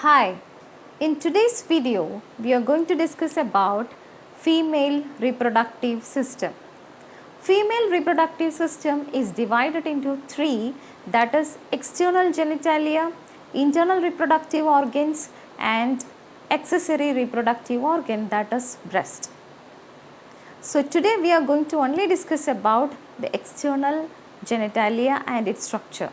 Hi, in today's video we are going to discuss about female reproductive system. Female reproductive system is divided into three, that is external genitalia, internal reproductive organs and accessory reproductive organ, that is breast. So today we are going to only discuss about the external genitalia and its structure.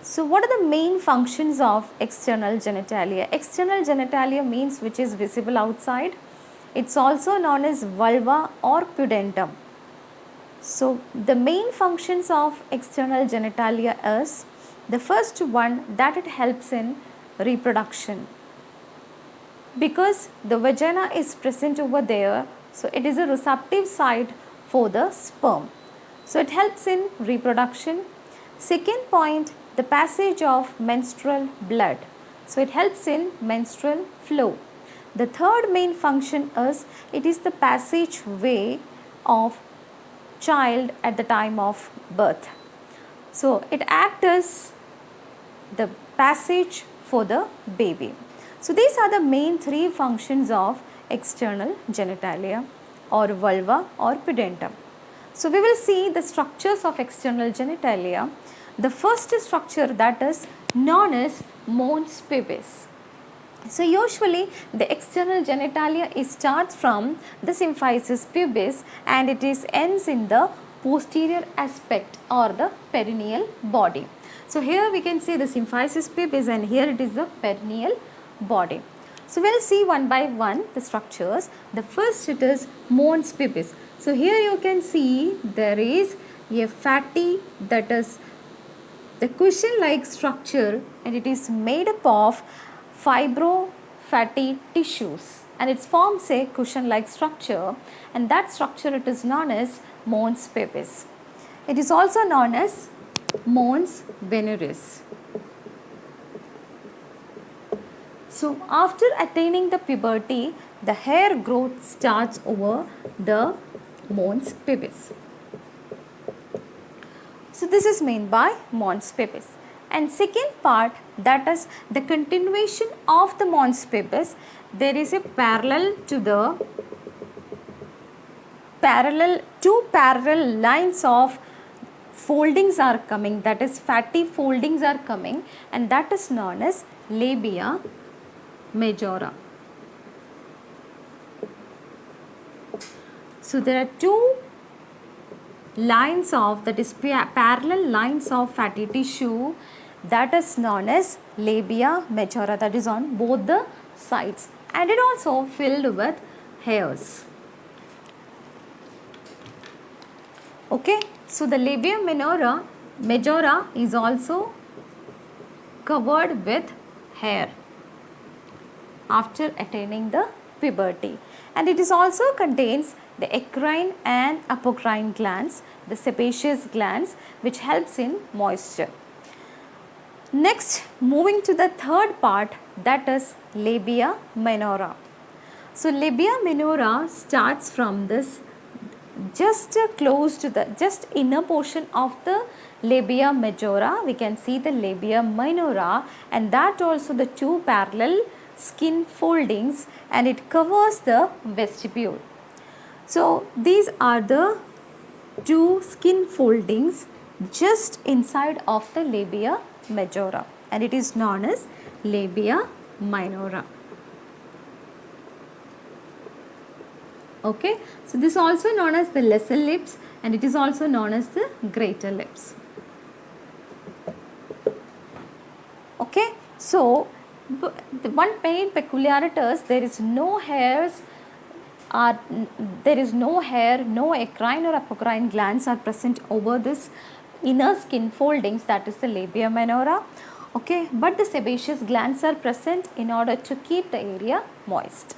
So what are the main functions of external genitalia? External genitalia means which is visible outside. It's also known as vulva or pudentum. So the main functions of external genitalia is the first one, that it helps in reproduction. Because the vagina is present over there, so it is a receptive site for the sperm. So it helps in reproduction. Second point, the passage of menstrual blood. So it helps in menstrual flow. The third main function is it is the passage way of child at the time of birth. So it acts as the passage for the baby. So these are the main three functions of external genitalia or vulva or pudentum. So we will see the structures of external genitalia. The first structure, that is known as Mons pubis. So usually the external genitalia starts from the symphysis pubis and it ends in the posterior aspect or the perineal body. So here we can see the symphysis pubis and here it is the perineal body. So we will see one by one the structures. The first it is Mons pubis. So here you can see there is a fatty, that is the cushion-like structure, and it is made up of fibrofatty tissues and it forms a cushion-like structure, and that structure it is known as Mons pubis. It is also known as Mons veneris. So after attaining the puberty, the hair growth starts over the Mons pubis. So this is meant by Mons pubis. And second part, that is the continuation of the Mons pubis. There is a two parallel lines of foldings are coming, that is fatty foldings are coming, and that is known as Labia Majora. So there are two lines of, that is parallel lines of fatty tissue, that is known as Labia Majora, that is on both the sides, and it also filled with hairs. Okay, so the Labia Majora is also covered with hair after attaining the puberty, and it is also contains the eccrine and apocrine glands, the sebaceous glands, which helps in moisture. Next, moving to the third part, that is Labia Minora. So Labia Minora starts from this just close to the inner portion of the Labia Majora. We can see the Labia Minora, and that also the two parallel skin foldings, and it covers the vestibule. So these are the two skin foldings just inside of the Labia Majora, and it is known as Labia Minora. Okay, so this is also known as the lesser lips, and it is also known as the greater lips. Okay, so the one main peculiarity is there is no hairs, no eccrine or apocrine glands are present over this inner skin foldings, that is the Labia Minora. Okay, but the sebaceous glands are present in order to keep the area moist.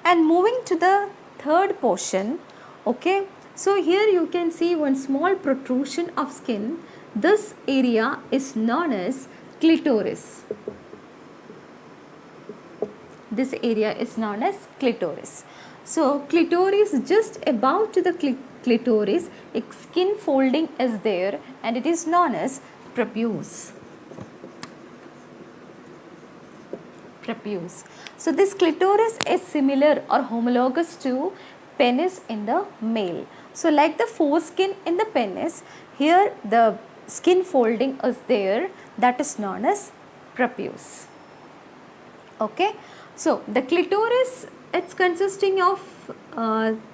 And moving to the third portion, okay, so here you can see one small protrusion of skin. This area is known as clitoris. This area is known as clitoris. So clitoris, just above to the clitoris, a skin folding is there, and it is known as pubis. prepuce. So this clitoris is similar or homologous to penis in the male. So like the foreskin in the penis, here the skin folding is there, that is known as prepuce. Okay, so the clitoris, it's consisting of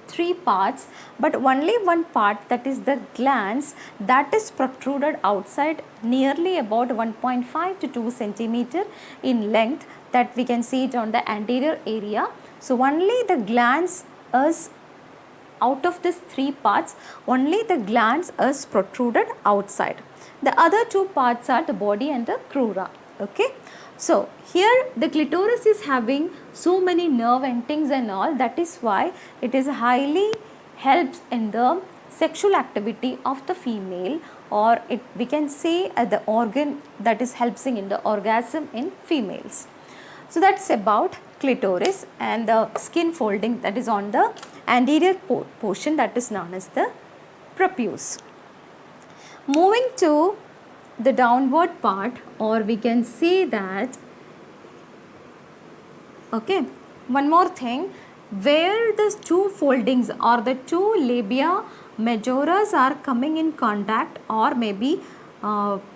3 parts, but only one part, that is the glands, that is protruded outside nearly about 1.5 to 2 centimeter in length, that we can see it on the anterior area. So only the glands is, out of these 3 parts, only the glands is protruded outside. The other 2 parts are the body and the crura. Okay. So here the clitoris is having so many nerve endings and all, that is why it is highly helps in the sexual activity of the female, or we can say the organ that is helping in the orgasm in females. So that's about clitoris and the skin folding that is on the anterior portion, that is known as the prepuce. Moving to the downward part, or we can say that, okay, one more thing, where the 2 foldings or the 2 labia majoras are coming in contact or maybe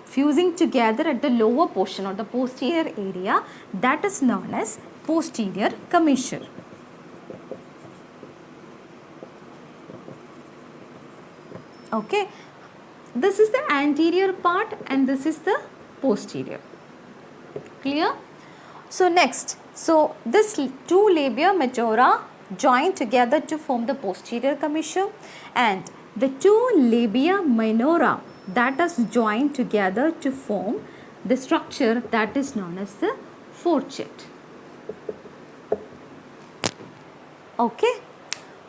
fusing together at the lower portion or the posterior area, that is known as posterior commissure. Okay. This is the anterior part and this is the posterior. Clear? So next, so this 2 labia majora join together to form the posterior commissure, and the 2 labia minora that is joined together to form the structure that is known as the fourchette. Okay.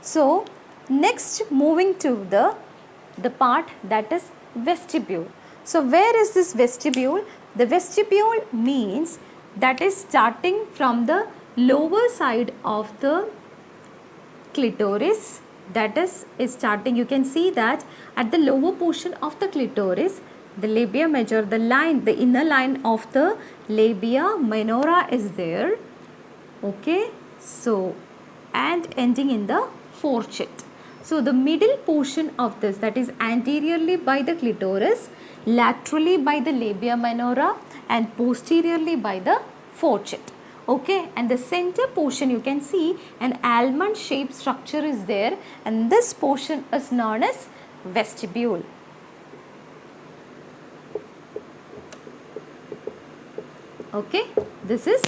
So next, moving to the part that is vestibule. So where is this vestibule? The vestibule means that is starting from the lower side of the clitoris, that is starting, you can see that at the lower portion of the clitoris, the labia majora, the line, the inner line of the labia minora is there. Okay, so and ending in the fourchette. So the middle portion of this, that is anteriorly by the clitoris, laterally by the labia minora and posteriorly by the fourchette. Okay, and the center portion, you can see an almond shaped structure is there, and this portion is known as vestibule. Okay, this is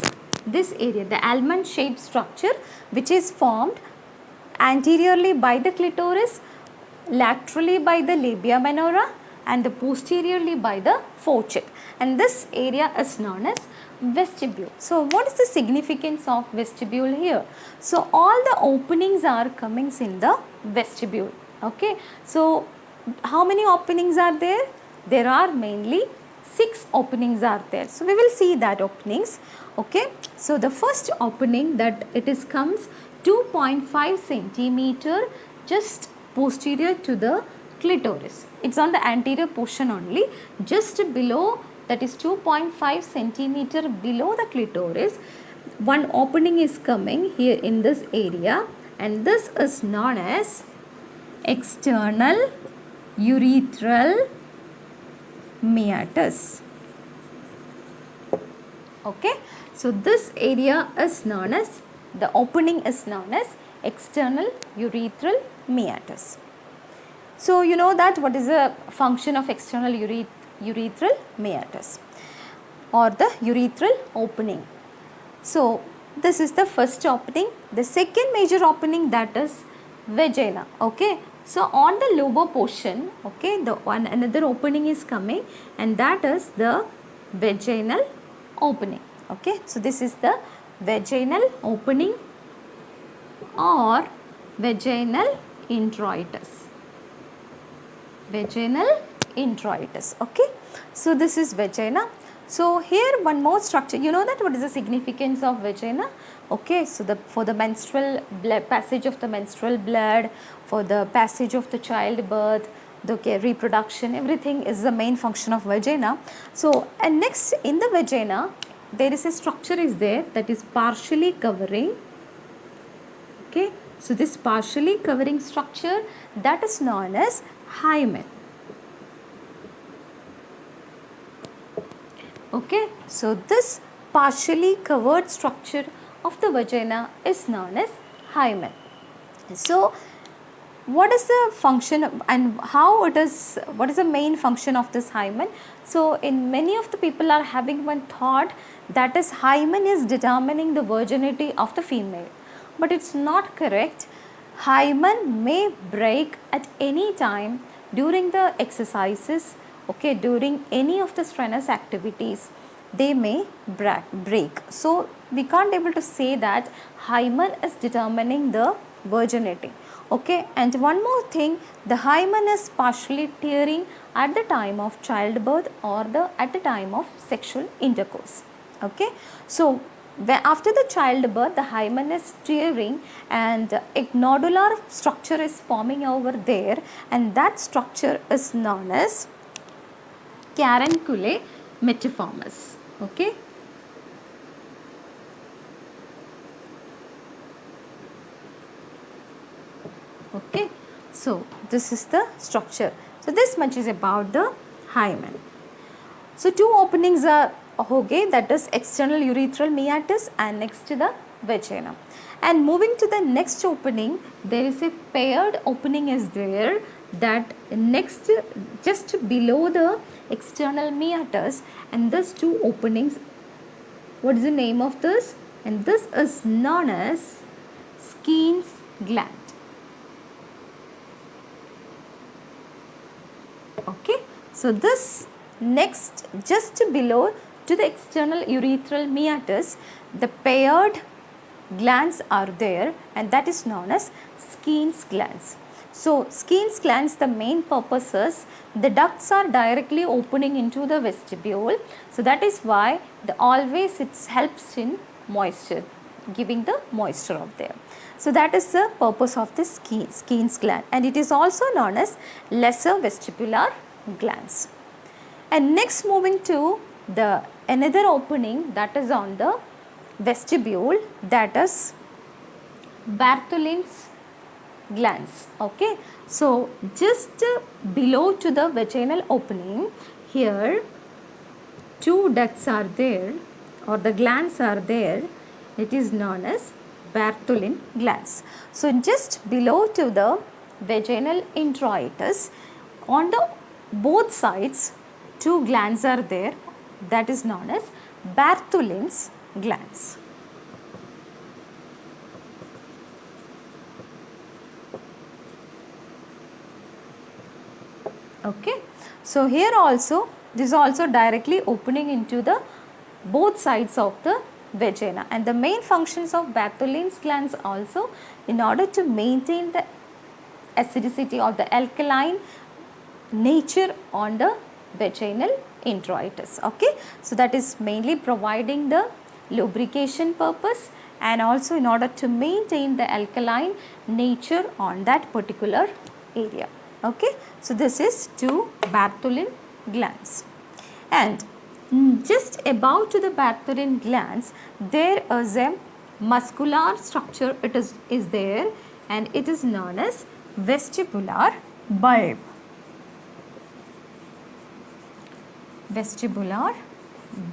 this area, the almond shaped structure, which is formed anteriorly by the clitoris, laterally by the labia minora and posteriorly by the fourchette, and this area is known as vestibule. So what is the significance of vestibule here? So all the openings are coming in the vestibule. Okay, so how many openings are there? There are mainly 6 openings are there. So we will see that openings. Okay, so the first opening, that it is comes 2.5 centimeter just posterior to the clitoris. It's on the anterior portion only, just below, that is 2.5 centimeter below the clitoris. One opening is coming here in this area, and this is known as external urethral meatus. Okay, so this area is known as, the opening is known as external urethral meatus. So you know that what is the function of external urethral meatus or the urethral opening. So this is the first opening. The second major opening, that is vagina. Okay, so on the lower portion, okay, the one another opening is coming, and that is the vaginal opening. Okay, so this is the vaginal opening or vaginal introitus. Vaginal introitus. Okay, so this is vagina. So here one more structure. You know that what is the significance of vagina? Okay, so for the menstrual blood, passage of the menstrual blood, for the passage of the childbirth, the reproduction, everything is the main function of vagina. So and next in the vagina, there is a structure is there that is partially covering. Okay, so this partially covering structure, that is known as hymen. Okay, so this partially covered structure of the vagina is known as hymen. So what is the function and how it is, what is the main function of this hymen? So in many of the people are having one thought that is hymen is determining the virginity of the female, but it's not correct. Hymen may break at any time during the exercises, okay, during any of the strenuous activities they may break. So we can't able to say that hymen is determining the virginity. Okay, and one more thing, the hymen is partially tearing at the time of childbirth or at the time of sexual intercourse. Okay, so after the childbirth, the hymen is tearing and a nodular structure is forming over there, and that structure is known as carunculae metiformis. Okay. Okay, so this is the structure. So this much is about the hymen. So two openings are okay, that is external urethral meatus and next to the vagina. And moving to the next opening, there is a paired opening is there, that next just below the external meatus, and these two openings, what is the name of this? And this is known as skenes gland. Okay, so this next just below to the external urethral meatus, the paired glands are there, and that is known as skenes glands. So skenes glands, the main purpose is the ducts are directly opening into the vestibule, so that is why always it helps in moisture, giving the moisture out there. So that is the purpose of the skenes gland, and it is also known as lesser vestibular glands. And next moving to the another opening that is on the vestibule, that is bartholins glands. Okay, so just below to the vaginal opening, here two ducts are there or the glands are there, it is known as bartholin glands. So just below to the vaginal introitus, on the both sides two glands are there, that is known as bartholins glands. Okay, so here also this is also directly opening into the both sides of the vagina, and the main functions of bartholins glands also in order to maintain the acidicity or the alkaline nature on the vaginal introitus. Okay, so that is mainly providing the lubrication purpose and also in order to maintain the alkaline nature on that particular area. Okay, so this is two bartholin glands, and just above to the bartholin glands there is a muscular structure, it is there, and it is known as vestibular bulb. Vestibular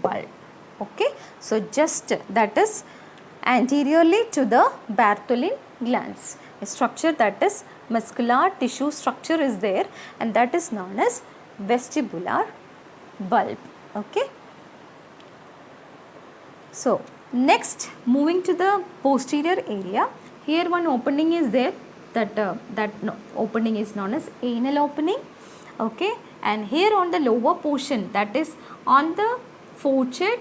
bulb. Okay, so just that is anteriorly to the bartholin glands, a structure that is muscular tissue structure is there, and that is known as vestibular bulb. Okay, so next moving to the posterior area, here one opening is there, that opening is known as anal opening. Okay, and here on the lower portion, that is on the forehead.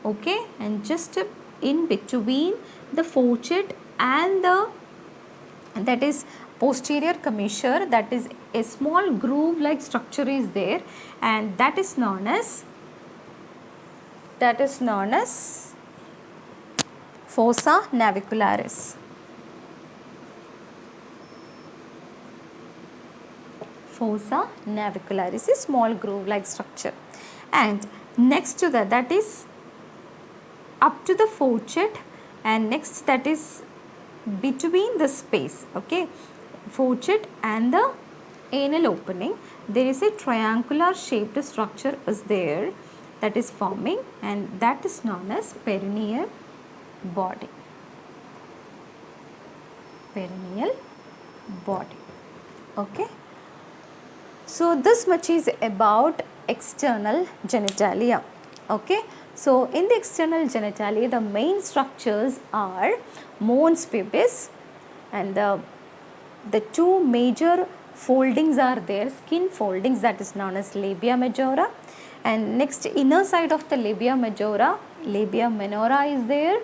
Okay, and just in between the forehead and the, that is posterior commissure, that is a small groove like structure is there, and that is known as fossa navicularis. Fossa navicularis is small groove like structure, and next to that, that is up to the fourchette, and next that is between the space, okay, fourchette and the anal opening, there is a triangular shaped structure is there that is forming, and that is known as perineal body. Perineal body. Okay. So this much is about external genitalia. Okay. So in the external genitalia, the main structures are Mons pubis, and the two major foldings are there, skin foldings, that is known as Labia Majora, and next inner side of the Labia Majora, Labia Minora is there.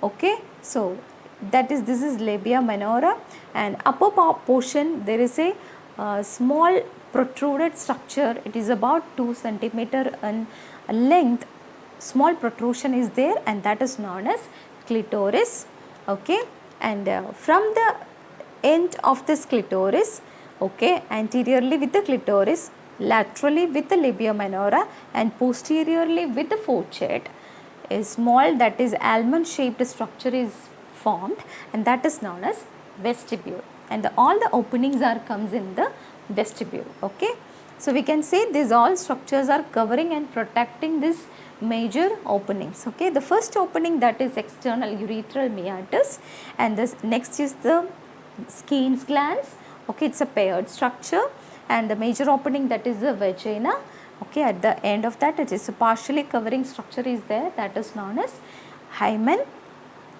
Okay. So this is Labia Minora, and upper portion there is a small protruded structure. It is about 2 centimeter in length. Small protrusion is there, and that is known as clitoris. Okay, and from the end of this clitoris, okay, anteriorly with the clitoris, laterally with the Labia Minora, and posteriorly with the fourchette, a small, that is almond shaped structure is formed, and that is known as vestibule, and all the openings are comes in the vestibule. Okay, so we can say these all structures are covering and protecting this major openings. Okay, the first opening, that is external urethral meatus, and this next is the skenes glands. Okay, it's a paired structure, and the major opening, that is the vagina. Okay, at the end of that, it is a partially covering structure is there, that is known as hymen,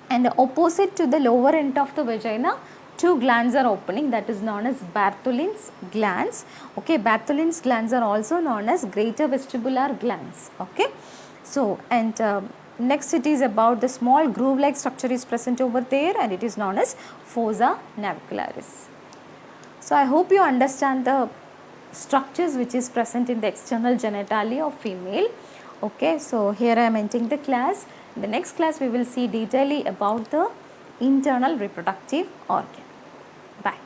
and opposite to the lower end of the vagina, two glands are opening, that is known as bartholins glands. Okay, bartholins glands are also known as greater vestibular glands. Okay, so and next it is about the small groove like structure is present over there, and it is known as fossa navicularis. So I hope you understand the structures which is present in the external genitalia of female. Okay, so here I am ending the class. In the next class we will see detailedly about the internal reproductive organ. Bye.